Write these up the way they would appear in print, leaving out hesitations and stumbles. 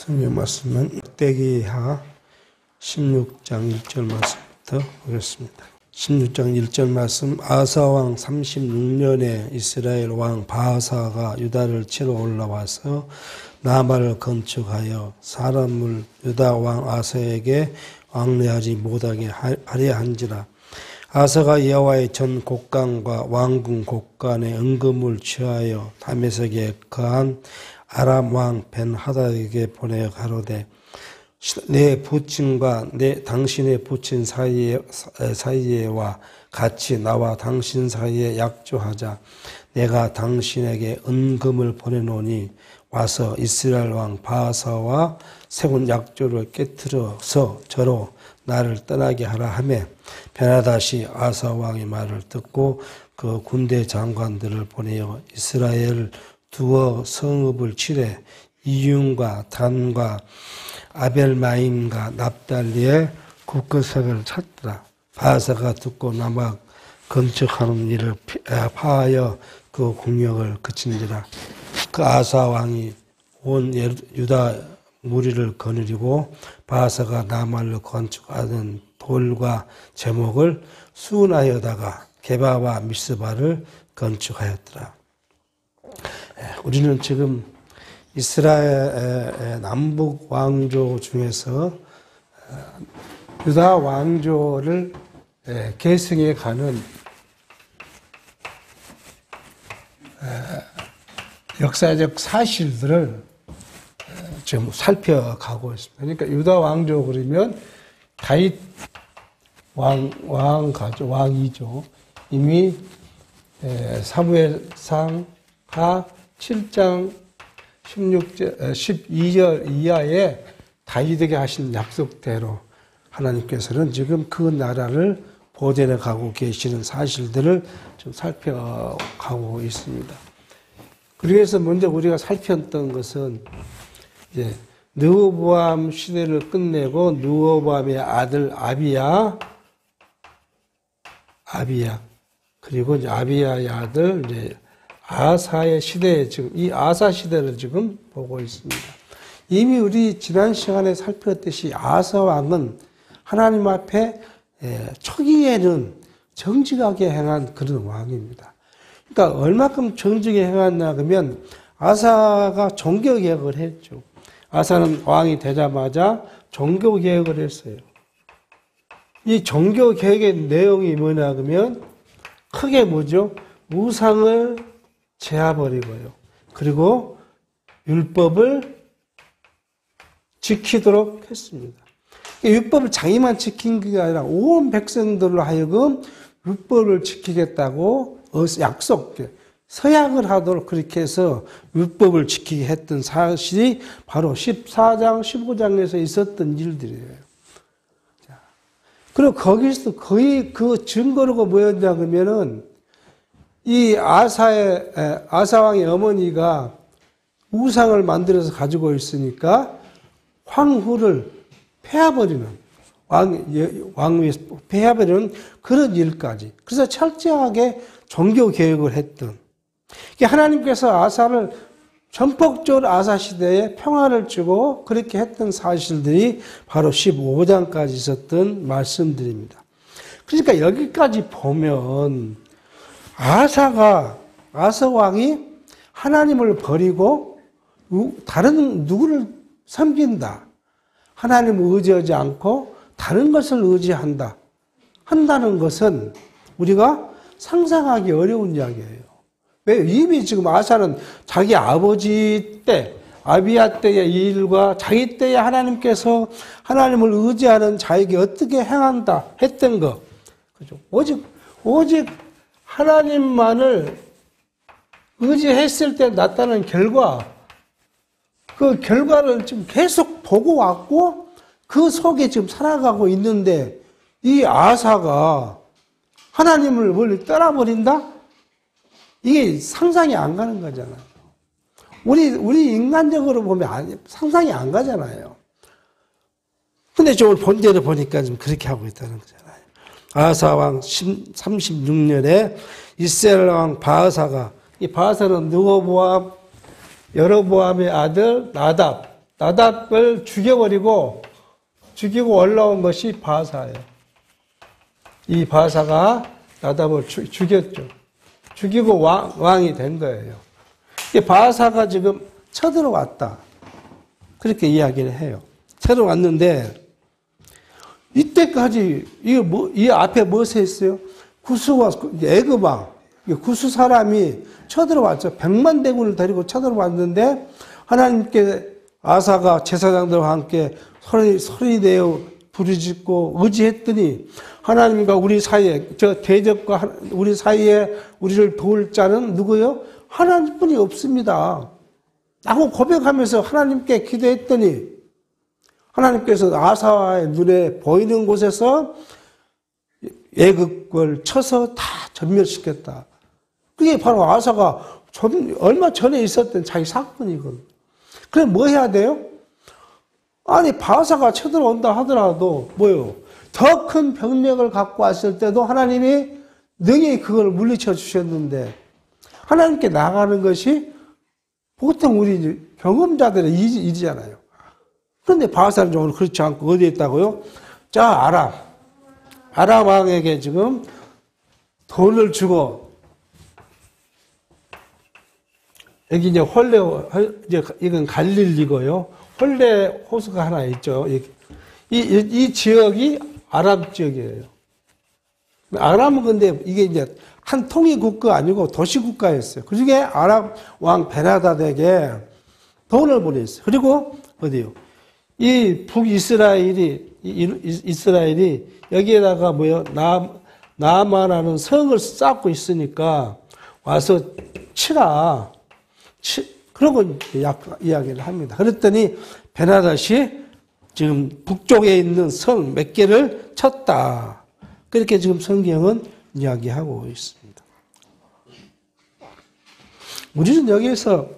성경 말씀은 롯데기하 16장 1절 말씀부터 보겠습니다. 16장 1절 말씀. 아사왕 36년에 이스라엘 왕 바하사가 유다를 치러 올라와서 라마를 건축하여 사람을 유다 왕 아사에게 왕래하지 못하게 하려 한지라. 아사가 여호와의 전 곡간과 왕궁 곡간에 은금을 취하여 다메섹에 거한 아람 왕 벤하닷에게 보내어 가로되 내 부친과 당신의 부친 사이에와 같이 나와 당신 사이에 약조하자. 내가 당신에게 은금을 보내노니 와서 이스라엘 왕 바하사와 세운 약조를 깨뜨려서 저로 나를 떠나게 하라 하매, 벤하닷이 아사 왕의 말을 듣고 그 군대 장관들을 보내어 이스라엘 두어 성읍을 치래 이윤과 단과 아벨마임과 납달리의 국거석을 찾더라. 바하사가 듣고 남아 건축하는 일을 파하여 그 공력을 그친지라. 그 아사 왕이 온 유다 무리를 거느리고 바하사가 나말로 건축하던 돌과 제목을 수운하여다가 게바와 미스바를 건축하였더라. 우리는 지금 이스라엘 남북 왕조 중에서 유다 왕조를 계승해 가는 역사적 사실들을 지금 살펴가고 있습니다. 그러니까 유다 왕조 그러면 다윗 왕이죠. 이미 사무엘상 하 7장 12절 이하에 다윗에게 하신 약속대로 하나님께서는 지금 그 나라를 보존해 가고 계시는 사실들을 좀 살펴가고 있습니다. 그래서 먼저 우리가 살폈던 것은 이제 르호보암 시대를 끝내고 르호보암의 아들 아비야 그리고 이제 아비야의 아들 이제 아사의 시대에 지금 이 아사 시대를 지금 보고 있습니다. 이미 우리 지난 시간에 살폈듯이 아사 왕은 하나님 앞에 초기에는 정직하게 행한 그런 왕입니다. 그러니까 얼마큼 정직하게 행했나 그러면 아사가 종교개혁을 했죠. 아사는 왕이 되자마자 종교개혁을 했어요. 이 종교개혁의 내용이 뭐냐 그러면 크게 뭐죠? 우상을 제하버리고요. 그리고 율법을 지키도록 했습니다. 율법을 자기만 지킨 게 아니라 온 백성들로 하여금 율법을 지키겠다고 서약을 하도록 그렇게 해서 율법을 지키게 했던 사실이 바로 14장, 15장에서 있었던 일들이에요. 그리고 거기서 거의 그 증거로가 뭐였냐 그러면은 이 아사 왕의 어머니가 우상을 만들어서 가지고 있으니까 황후를 패해버리는 왕위에 패해버리는 그런 일까지. 그래서 철저하게 종교 개혁을 했던. 하나님께서 아사를 전폭적으로 아사 시대에 평화를 주고 그렇게 했던 사실들이 바로 15장까지 있었던 말씀들입니다. 그러니까 여기까지 보면 아사 왕이 하나님을 버리고 다른 누구를 섬긴다. 하나님을 의지하지 않고 다른 것을 한다는 것은 우리가 상상하기 어려운 이야기예요. 왜? 이미 지금 아사는 자기 아버지 때, 아비야 때의 일과 자기 때에 하나님께서 하나님을 의지하는 자에게 어떻게 행한다 했던 것. 그죠? 오직 하나님만을 의지했을 때 나타난 결과, 그 결과를 지금 계속 보고 왔고, 그 속에 지금 살아가고 있는데, 이 아사가 하나님을 멀리 떠나버린다? 이게 상상이 안 가는 거잖아요. 우리 인간적으로 보면 상상이 안 가잖아요. 근데 오늘 본대로 보니까 좀 그렇게 하고 있다는 거잖아요. 아사 왕 36년에 이스라엘 왕 바하사가, 이 바하사는 르호보암 여로보암의 아들 나답, 나답을 죽이고 올라온 것이 바사예요. 이 바사가 나답을 죽였죠. 죽이고 왕이 된 거예요. 바사가 지금 쳐들어왔다. 그렇게 이야기를 해요. 쳐들어왔는데, 이때까지, 이 앞에 무엇이 있어요? 구스와 애굽왕, 구스 사람이 쳐들어왔죠. 100만 대군을 데리고 쳐들어왔는데, 하나님께 아사가 제사장들과 함께 소리 내어 부르짖고 의지했더니, 하나님과 우리 사이에, 대적과 우리 사이에 우리를 도울 자는 누구요? 하나님뿐이 없습니다. 라고 고백하면서 하나님께 기도했더니, 하나님께서 아사의 눈에 보이는 곳에서 애굽을 쳐서 다 전멸시켰다. 그게 바로 아사가 얼마 전에 있었던 자기 사건이거든. 그럼 뭐 해야 돼요? 아니, 바사가 쳐들어온다 하더라도 뭐요? 더 큰 병력을 갖고 왔을 때도 하나님이 능히 그걸 물리쳐 주셨는데, 하나님께 나가는 것이 보통 우리 경험자들의 일이잖아요. 그런데 바사는 좀 그렇지 않고 어디에 있다고요? 아람 왕에게 지금 돈을 주고, 여기 이제 이건 갈릴리고요. 홀레 호수가 하나 있죠. 이 지역이 아람 지역이에요. 아람은 근데 이게 이제 한 통일 국가 아니고 도시 국가였어요. 그 중에 아람 왕 베나닷에게 돈을 보냈어요. 그리고 어디요? 이 북이스라엘이 여기에다가 나아마라는 성을 쌓고 있으니까 와서 치라. 그러고 이야기를 합니다. 그랬더니 베나닷이 지금 북쪽에 있는 성 몇 개를 쳤다. 그렇게 지금 성경은 이야기하고 있습니다. 우리는 여기에서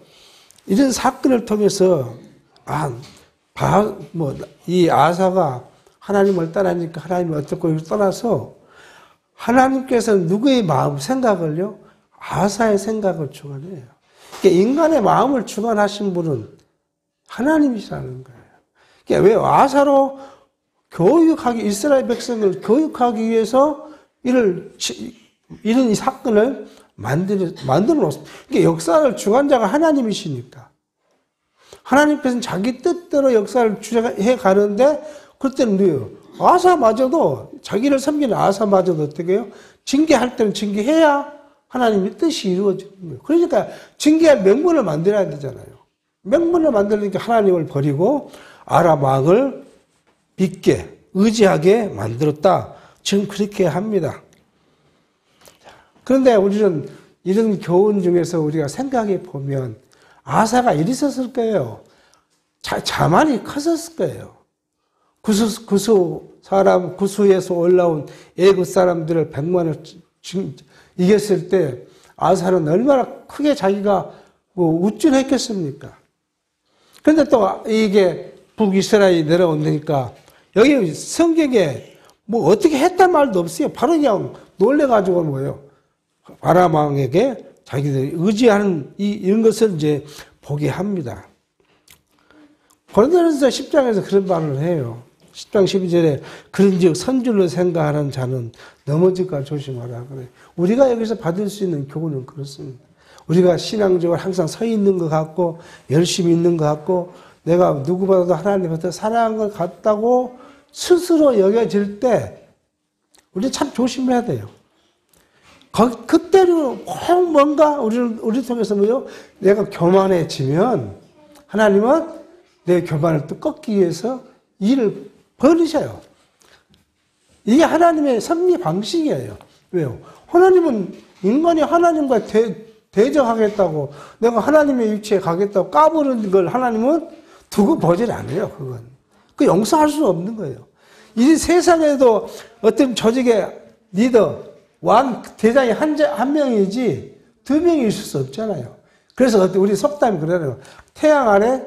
이런 사건을 통해서 이 아사가 하나님을 떠나니까 하나님을 어떻고 떠나서 하나님께서는 누구의 마음 생각을요? 아사의 생각을 주관해요. 그러니까 인간의 마음을 주관하신 분은 하나님이시라는 거예요. 그러니까 왜 아사로 이스라엘 백성을 교육하기 위해서 이런 이 사건을 만들어 놓습니다. 그러니까 역사를 주관자가 하나님이시니까. 하나님께서는 자기 뜻대로 역사를 주장해 가는데, 그때는 뭐예요? 아사마저도, 자기를 섬기는 아사마저도 어떻게 해요? 징계할 때는 징계해야 하나님의 뜻이 이루어지는 거예요. 그러니까 징계할 명분을 만들어야 되잖아요. 명분을 만들니까 하나님을 버리고 아람 왕을 믿게, 의지하게 만들었다. 지금 그렇게 합니다. 그런데 우리는 이런 교훈 중에서 우리가 생각해 보면 아사가 이리 있었을 거예요. 자만이 컸었을 거예요. 구수에서 올라온 애굽 사람들을 100만을 이겼을 때 아사는 얼마나 크게 자기가 우쭐했겠습니까? 그런데 또 이게 북이스라엘이 내려온다니까 여기 성경에 뭐 어떻게 했단 말도 없어요. 바로 그냥 놀래가지고 뭐예요? 아람 왕에게 자기들이 의지하는 이런 것을 이제 보게 합니다. 고린도전서 10장에서 그런 말을 해요. 10장 12절에 그런즉 선줄로 생각하는 자는 넘어질까 조심하라 그래. 우리가 여기서 받을 수 있는 교훈은 그렇습니다. 우리가 신앙적으로 항상 서 있는 것 같고 열심히 있는 것 같고 내가 누구보다도 하나님을 더 사랑한 것 같다고 스스로 여겨질 때 우리 참 조심해야 돼요. 그때로 꼭 뭔가 우리 통해서 뭐요? 내가 교만해지면 하나님은 내 교만을 또 꺾기 위해서 일을 벌이셔요. 이게 하나님의 섭리 방식이에요. 왜요? 하나님은 인간이 하나님과 대적하겠다고 내가 하나님의 위치에 가겠다고 까부는 걸 하나님은 두고 보질 않아요. 그건. 그 용서할 수 없는 거예요. 이 세상에도 어떤 조직의 리더, 왕, 대장이 한 명이지 두 명이 있을 수 없잖아요. 그래서 우리 속담이 그러네요. 태양 아래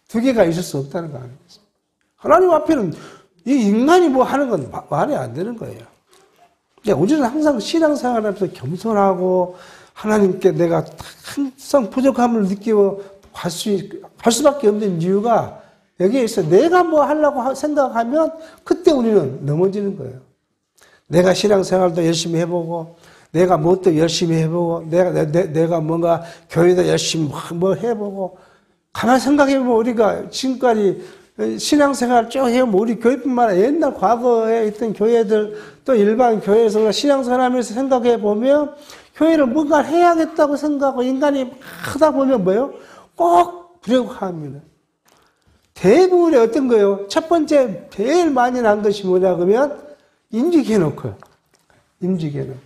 두 개가 있을 수 없다는 거 아니겠습니까? 하나님 앞에는 이 인간이 뭐 하는 건 말이 안 되는 거예요. 우리는 항상 신앙생활하면서 겸손하고 하나님께 내가 항상 부족함을 느끼고 갈 수밖에 없는 이유가 여기에 있어. 내가 뭐 하려고 생각하면 그때 우리는 넘어지는 거예요. 내가 신앙생활도 열심히 해보고, 내가 뭣도 열심히 해보고, 내가 뭔가 교회도 열심히 뭐 해보고, 가만히 생각해보면 우리가 지금까지 신앙생활 쭉 해보면 우리 교회뿐만 아니라 옛날 과거에 있던 교회들 또 일반 교회에서 신앙생활 하면서 생각해보면 교회를 뭔가 해야겠다고 생각하고 인간이 하다 보면 뭐예요? 꼭 불행합니다. 대부분의 어떤 거예요? 첫 번째 제일 많이 난 것이 뭐냐 그러면 임직해놓고요. 임직해놓고.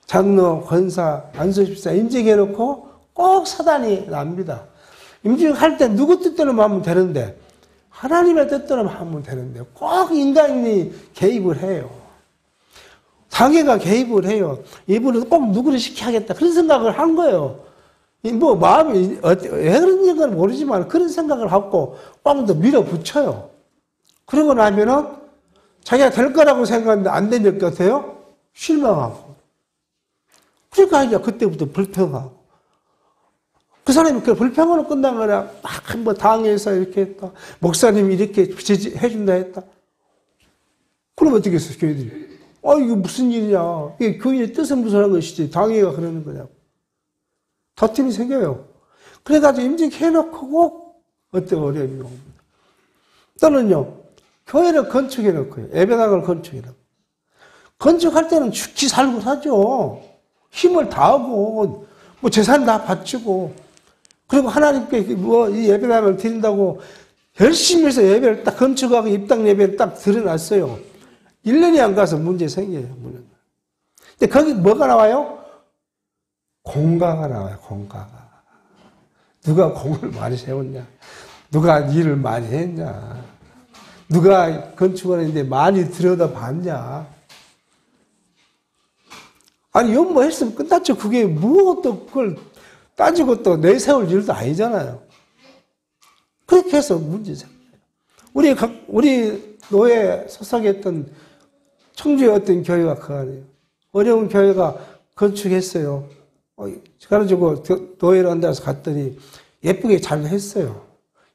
장로, 권사, 안수집사 임직해놓고 꼭 사단이 납니다. 임직할 때 누구 뜻대로 하면 되는데 하나님의 뜻대로 하면 되는데 꼭 인간이 개입을 해요. 자기가 개입을 해요. 이분은 꼭 누구를 시켜야겠다. 그런 생각을 한 거예요. 뭐 마음이 왜 그런지 건 모르지만 그런 생각을 하고 꼭 더 밀어붙여요. 그러고 나면은 자기가 될 거라고 생각했는데 안 된 것 같아요. 실망하고. 그러니까 이제 그때부터 불평하고. 그 사람이 그 불평으로 끝난 거라 막 뭐 당해서 이렇게 했다. 목사님이 이렇게 해준다 했다. 그럼 어떻게 했어, 교회들이? 이거 무슨 일이냐. 이게 교인의 뜻은 무슨한 것이지. 당회가 그러는 거냐고. 다툼이 생겨요. 그래가지고 임직해놓고 꼭 어떤 어려움이 옵니다. 또는요, 교회를 건축해놓고요. 예배당을 건축해놓고. 건축할 때는 죽기 살고 사죠. 힘을 다하고, 뭐 재산 다 바치고, 그리고 하나님께 이 예배당을 드린다고 열심히 해서 예배를 딱 건축하고 입당 예배를 딱 드려놨어요. 1년이 안 가서 문제 생겨요. 근데 거기 뭐가 나와요? 공가가 나와요, 공가가. 누가 공을 많이 세웠냐? 누가 일을 많이 했냐? 누가 건축을 했는데 많이 들여다봤냐? 아니, 연모했으면 끝났죠. 그게 무엇도 그걸 따지고 또 내세울 일도 아니잖아요. 그렇게 해서 문제 생겨요. 우리 노예 소속했던 청주의 어떤 교회가 그 안에요. 어려운 교회가 건축했어요. 그래가지고 노예를 한다서 갔더니 예쁘게 잘 했어요.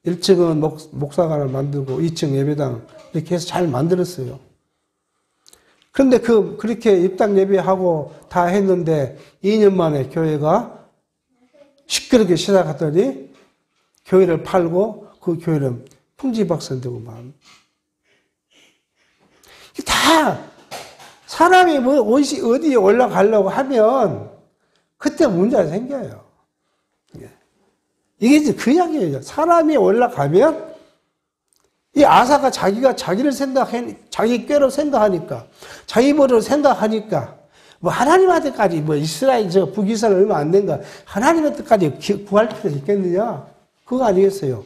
1층은 목사관을 만들고 2층 예배당 이렇게 해서 잘 만들었어요. 그런데 그렇게 입당 예배하고 다 했는데 2년 만에 교회가 시끄럽게 시작하더니 교회를 팔고 그 교회는 풍지박산되고 만. 다 사람이 뭐 어디에 올라가려고 하면 그때 문제가 생겨요. 이게 이제 그 이야기예요. 사람이 올라가면 이 아사가 자기를 자기 꾀로 생각하니까, 자기 머리로 생각하니까, 뭐 하나님한테까지 뭐 이스라엘 북이스라엘 얼마 안 된가 하나님한테까지 구할 필요 있겠느냐? 그거 아니겠어요.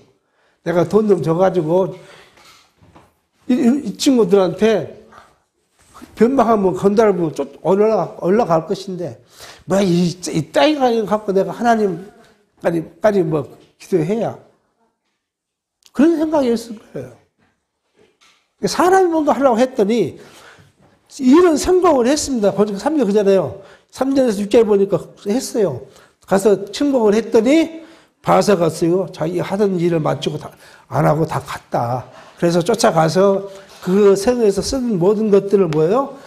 내가 돈 좀 줘가지고 이 친구들한테 변방하면 건달고 올라갈 것인데, 뭐 이 땅이 갖고 내가 하나님까지 뭐 기도해야 그런 생각이었을 거예요. 사람이 뭔가 하려고 했더니 일은 성공을 했습니다. 보니까 3년 그잖아요. 3년에서 6개월 보니까 했어요. 가서 천공을 했더니 바사 갔어요. 자기 하던 일을 마치고 안 하고 다 갔다. 그래서 쫓아가서 그 성에서 쓴 모든 것들을 뭐예요?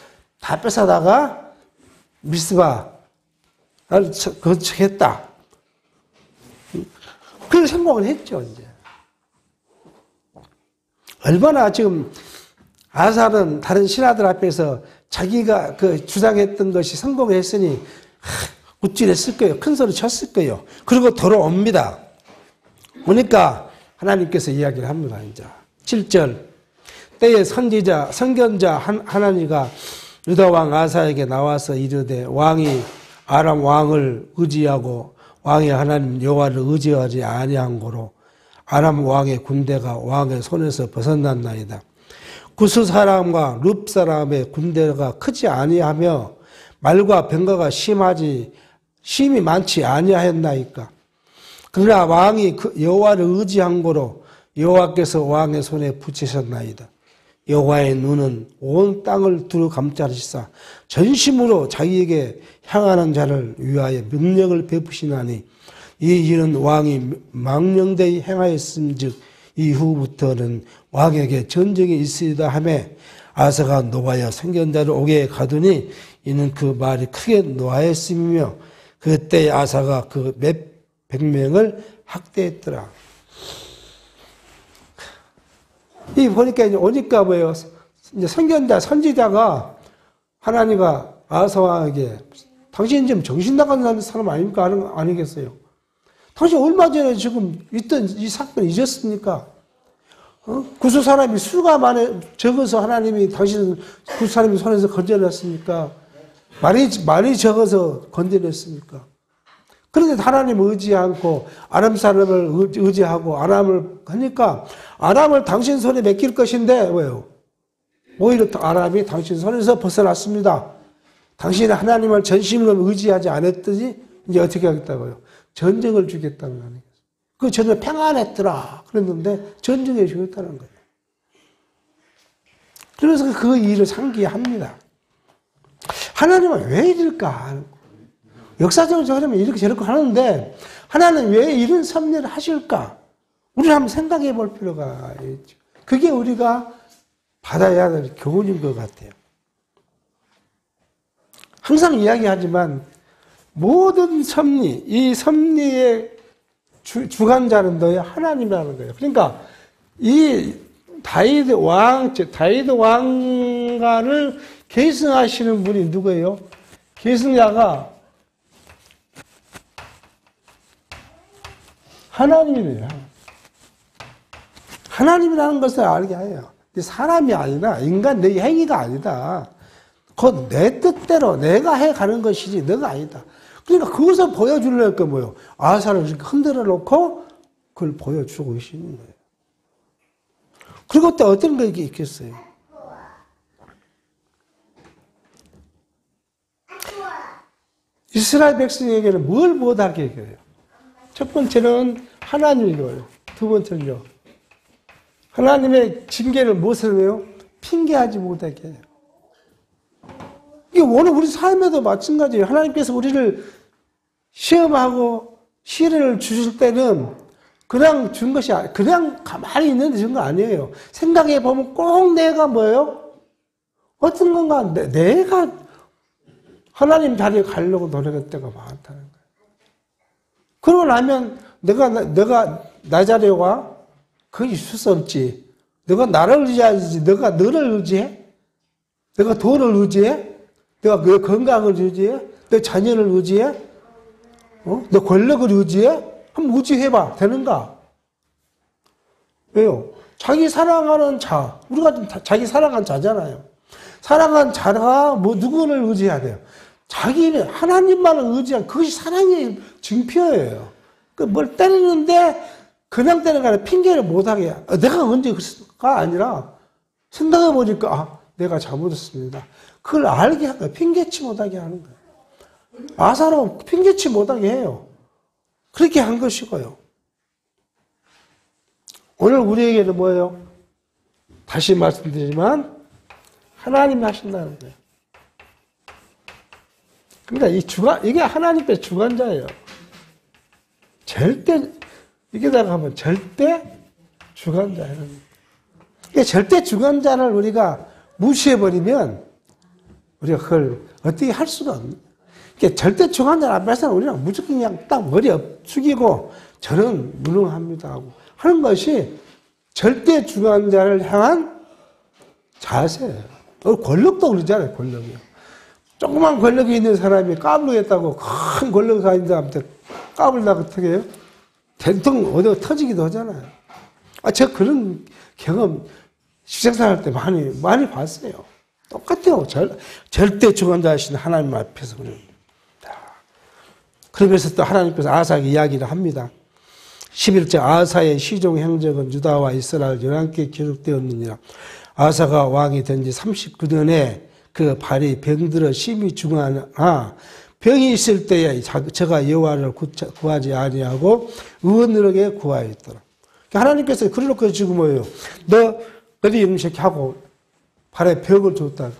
다 뺏어다가 미스바 건축했다. 그래서 성공을 했죠, 이제. 얼마나 지금 아살은 다른 신하들 앞에서 자기가 주장했던 것이 성공했으니 우쭐했을 거예요. 큰 소리 쳤을 거예요. 그리고 돌아옵니다. 오니까 하나님께서 이야기를 합니다. 이제 7절 때에 선견자 하나니가 유다 왕 아사에게 나와서 이르되 왕이 아람 왕을 의지하고 왕의 하나님 여호와를 의지하지 아니한 고로 아람 왕의 군대가 왕의 손에서 벗어났나이다. 구스 사람과 룹 사람의 군대가 크지 아니하며 말과 병거가 심이 많지 아니하였나이까. 그러나 왕이 여호와를 의지한 고로 여호와께서 왕의 손에 붙이셨나이다. 여호와의 눈은 온 땅을 두루 감찰하시사 전심으로 자기에게 향하는 자를 위하여 능력을 베푸시나니 이 일은 왕이 망령되이 행하였음즉 이후부터는 왕에게 전쟁이 있으리다 하며 아사가 노하여 선견자를 옥에 가두니 이는 그 말이 크게 노하였음이며 그때 아사가 그 몇백 명을 학대했더라. 이 보니까 이제 오니까 뭐예요? 이제 선견자, 선지자가 하나님과 아사 왕에게 당신 지금 정신 나간 사람 아닙니까? 아니겠어요? 당신 얼마 전에 지금 있던 이 사건 잊었습니까? 구수 사람이 수가 적어서 하나님이 당신은 구수 사람이 손에서 건져냈습니까? 말이 적어서 건져냈습니까? 그런데 하나님 의지 않고 아람 사람을 의지하고 아람을 하니까 아람을 당신 손에 맡길 것인데 왜요? 오히려 아람이 당신 손에서 벗어났습니다. 당신이 하나님을 전심으로 의지하지 않았더니 이제 어떻게 하겠다고요? 전쟁을 주겠다는 거 아니겠어요? 그 전쟁 평안했더라 그랬는데 전쟁에 주겠다는 거예요. 그래서 그 일을 상기합니다. 하나님은 왜 이럴까? 역사적으로 저러면 이렇게 저렇게 하는데 하나님 왜 이런 섭리를 하실까? 우리는 한번 생각해 볼 필요가 있죠. 그게 우리가 받아야 될 교훈인 것 같아요. 항상 이야기하지만 모든 섭리, 이 섭리의 주관자는 너의 하나님이라는 거예요. 그러니까 이 다윗 왕가를 계승하시는 분이 누구예요? 계승자가 하나님이래요. 하나님이라는 것을 알게 해요. 사람이 아니라 인간 내 행위가 아니다. 곧 내 뜻대로 내가 해가는 것이지 너가 아니다. 그러니까 그것을 보여주려니까 뭐예요? 아사를 이렇게 흔들어 놓고 그걸 보여주고 계시는 거예요. 그리고 또 어떤 게 있겠어요? 이스라엘 백성에게는 뭘 못하게 해요? 첫 번째는 하나님이고요. 두 번째는요. 하나님의 징계를 무엇을 해요? 핑계하지 못하게 해요. 이게 오늘 우리 삶에도 마찬가지예요. 하나님께서 우리를 시험하고 시련을 주실 때는 그냥 준 것이 그냥 가만히 있는데 준 거 아니에요. 생각해 보면 꼭 내가 뭐예요? 어떤 건가 내가 하나님 자리에 가려고 노력할 때가 많다는 거예요. 그러고 나면 내가 나 자리에 와? 그게 있을 수 없지. 내가 나를 의지하지. 내가 너를 의지해? 내가 돈을 의지해? 내가 그 건강을 의지해? 내 자녀를 의지해? 내 권력을 의지해? 한번 의지해봐. 되는가? 왜요? 자기 사랑하는 자. 우리가 자기 사랑하는 자잖아요. 사랑하는 자가 누구를 의지해야 돼요? 자기는 하나님만을 의지한 그것이 사랑의 증표예요. 뭘 때리는데 그냥 때리는 게 아니라 핑계를 못하게 해요. 내가 언제 그랬을까? 아니라 생각해보니까 내가 잘못했습니다. 그걸 알게 한 거예요. 핑계치 못하게 하는 거예요. 아사로 핑계치 못하게 해요. 그렇게 한 것이고요. 오늘 우리에게는 뭐예요? 다시 말씀드리지만 하나님이 하신다는 거예요. 그러니까 이게 하나님의 주관자예요. 이게다가 하면 절대 주관자예요. 절대 주관자를 우리가 무시해버리면 우리가 그걸 어떻게 할 수가 없는. 절대 주관자 앞에서는 우리는 무조건 그냥 딱 머리 숙이고 저는 무능합니다 하고 하는 것이 절대 주관자를 향한 자세예요. 권력도 그러잖아요, 권력이요. 조그만 권력이 있는 사람이 까불겠다고 큰 권력이 가진 사람한테 까불다가 어떻게 해요? 대통령 어디가 터지기도 하잖아요. 저 그런 경험 식생사 할 때 많이 봤어요. 똑같아요. 절대 주관자이신 하나님 앞에서 그래요. 그러면서 또 하나님께서 아사에게 이야기를 합니다. 11절 아사의 시종 행적은 유다와 이스라엘 열왕기에 기록되었느니라. 아사가 왕이 된 지 39년에 그 발이 병들어 심히 중하나 병이 있을 때에 저가 여호와를 구하지 아니하고 의원들에게 구하였더라. 하나님께서 그래놓고 지금 뭐예요? 너 어디 음식 하고 발에 벽을 줬다.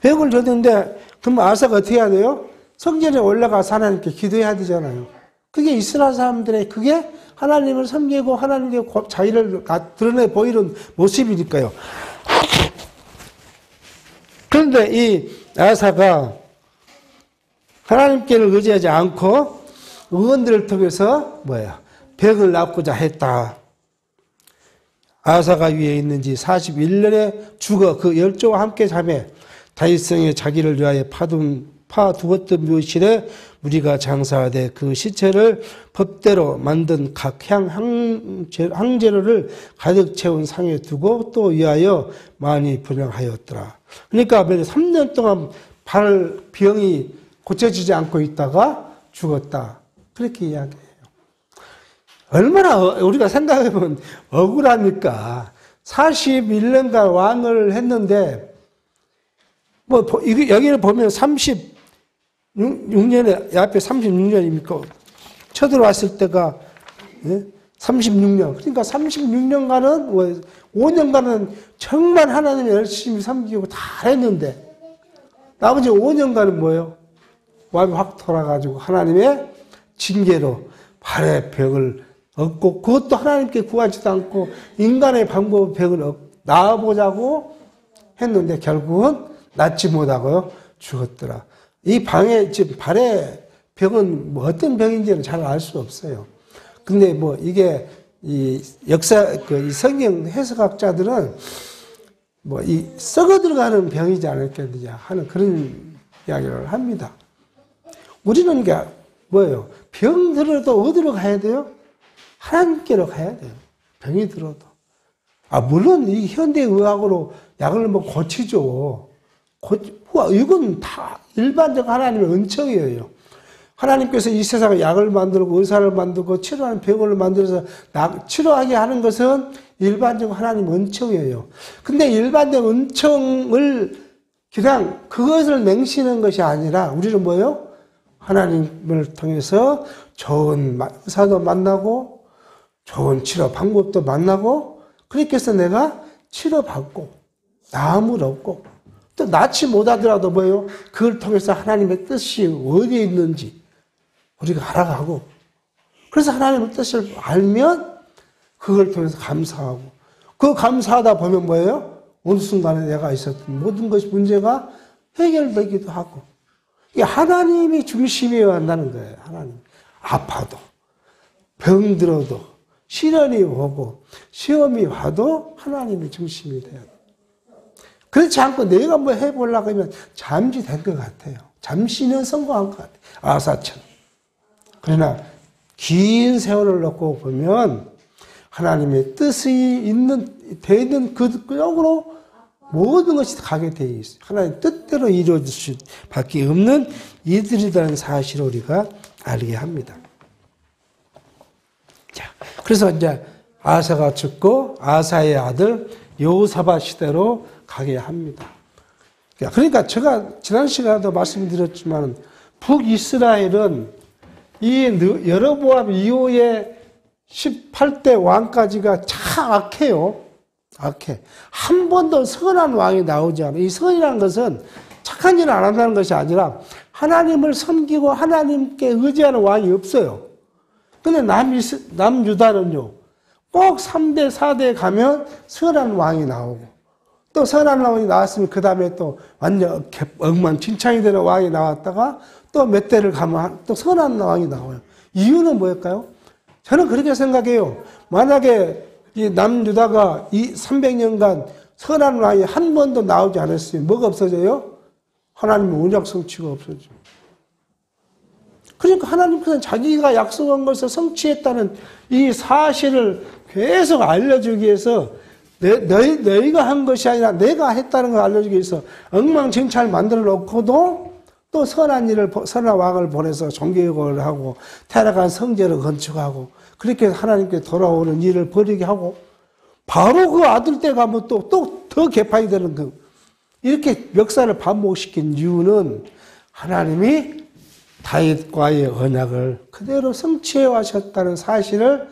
벽을 줬는데 그럼 아사가 어떻게 해야 돼요? 성전에 올라가서 하나님께 기도해야 되잖아요. 그게 이스라엘 사람들의 그게 하나님을 섬기고 하나님의 자기를 드러내 보이는 모습이니까요. 그런데 이 아사가 하나님께를 의지하지 않고 의원들을 통해서 벽을 낳고자 했다. 아사가 위에 있는지 41년에 죽어 그 열조와 함께 잠에 다윗성에 자기를 위하여 파두었던 묘실에 무리가 장사하되 그 시체를 법대로 만든 각 향재료를 가득 채운 상에 두고 또 위하여 많이 분양하였더라. 그러니까 3년 동안 병이 고쳐지지 않고 있다가 죽었다. 그렇게 이야기해요. 얼마나 우리가 생각해보면 억울합니까? 41년간 왕을 했는데 여기를 보면 36년에 앞에 36년입니까? 쳐들어왔을 때가 36년. 그러니까 36년간은 5년간은 정말 하나님을 열심히 섬기고 다 했는데 나머지 5년간은 뭐예요? 왕이 확 돌아가지고 하나님의 징계로 발의 벽을 얻고 그것도 하나님께 구하지도 않고 인간의 방법의 벽을 낳아보자고 했는데 결국은 낳지 못하고 죽었더라. 이 지금 발의 병은 어떤 병인지는 잘 알 수 없어요. 근데 이게 이 이 성경 해석학자들은 이 썩어 들어가는 병이지 않았겠느냐 하는 그런 이야기를 합니다. 우리는 이게 뭐예요? 병 들어도 어디로 가야 돼요? 하나님께로 가야 돼요. 병이 들어도. 물론 이 현대의학으로 약을 고치죠. 이건 다 일반적 하나님의 은총이에요. 하나님께서 이 세상에 약을 만들고 의사를 만들고 치료하는 병을 만들어서 치료하게 하는 것은 일반적 하나님 은총이에요. 근데 일반적 은총을 그냥 그것을 맹신하는 것이 아니라 우리는 뭐예요? 하나님을 통해서 좋은 의사도 만나고 좋은 치료 방법도 만나고 그렇게 해서 내가 치료받고 나음을 얻고 또 낫지 못하더라도 뭐예요? 그걸 통해서 하나님의 뜻이 어디에 있는지 우리가 알아가고 그래서 하나님의 뜻을 알면 그걸 통해서 감사하고 그 감사하다 보면 뭐예요? 어느 순간에 내가 있었던 모든 것이 문제가 해결되기도 하고 이게 하나님이 중심이어야 한다는 거예요. 하나님. 아파도 병들어도 시련이 오고 시험이 와도 하나님이 중심이 돼야 돼요. 그렇지 않고 내가 해보려고 하면 잠시된 것 같아요. 잠시는 성공한 것 같아요. 아사처럼. 그러나 긴 세월을 놓고 보면 하나님의 뜻이 되는 그 쪽으로 모든 것이 가게 되어 있어요. 하나님의 뜻대로 이루어질 수밖에 없는 이들이라는 사실을 우리가 알게 합니다. 자, 그래서 이제 아사가 죽고 아사의 아들 여호사밧 시대로 가게 합니다. 그러니까 제가 지난 시간에도 말씀드렸지만 북이스라엘은 이 여로보암 이후에 18대 왕까지가 참 악해요. 악해. 한 번도 선한 왕이 나오지 않아요. 이 선이라는 것은 착한 일을 안 한다는 것이 아니라 하나님을 섬기고 하나님께 의지하는 왕이 없어요. 근데 남유다는요. 꼭 3대, 4대에 가면 선한 왕이 나오고 또 선한 왕이 나왔으면 그 다음에 또 완전 엉망진창이 되는 왕이 나왔다가 또 몇 대를 가면 또 선한 왕이 나와요. 이유는 뭐일까요? 저는 그렇게 생각해요. 만약에 이 남유다가 이 300년간 선한 왕이 한 번도 나오지 않았으면 뭐가 없어져요? 하나님의 언약 성취가 없어져요. 그러니까 하나님께서는 자기가 약속한 것을 성취했다는 이 사실을 계속 알려주기 위해서 너희가 한 것이 아니라 내가 했다는 걸 알려주기 위해서 엉망진창을 만들어 놓고도 또 선한 왕을 보내서 종교개혁을 하고 타락한 성전을 건축하고 그렇게 하나님께 돌아오는 일을 벌이게 하고 바로 그 아들 때 가면 또 더 개판이 되는 이렇게 역사를 반복시킨 이유는 하나님이 다윗과의 언약을 그대로 성취해 하셨다는 사실을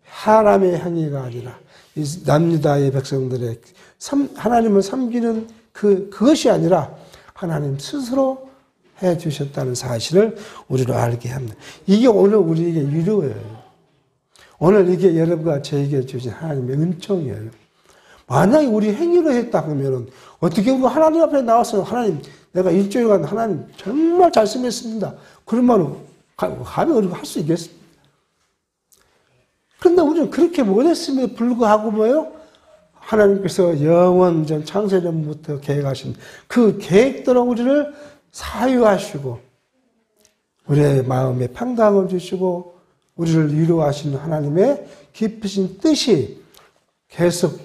사람의 행위가 아니라 남유다의 백성들의 하나님을 섬기는 그것이 아니라 하나님 스스로 해 주셨다는 사실을 우리로 알게 합니다. 이게 오늘 우리에게 위로예요. 오늘 이게 여러분과 저에게 주신 하나님의 은총이에요. 만약에 우리 행위로 했다 그러면은 어떻게 보면 하나님 앞에 나와서 하나님 내가 일주일간 하나님 정말 잘생겼습니다. 그러면 감히 우리가 할 수 있겠습니까? 그런데 우리는 그렇게 못했음에도 불구하고 뭐예요? 하나님께서 영원전 창세전부터 계획하신 그 계획대로 우리를 사유하시고 우리의 마음에 평강을 주시고 우리를 위로하시는 하나님의 깊으신 뜻이 계속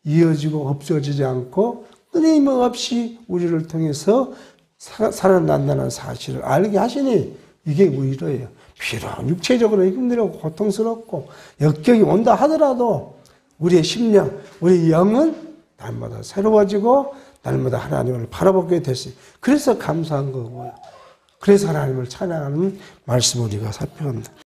이어지고 없어지지 않고 끊임없이 우리를 통해서 살아난다는 사실을 알게 하시니 이게 위로예요. 비록 육체적으로 힘들고 고통스럽고 역경이 온다 하더라도 우리의 심령, 우리의 영은 날마다 새로워지고 날마다 하나님을 바라보게 됐어요. 그래서 감사한 거고요. 그래서 하나님을 찬양하는 말씀을 우리가 살펴봅니다.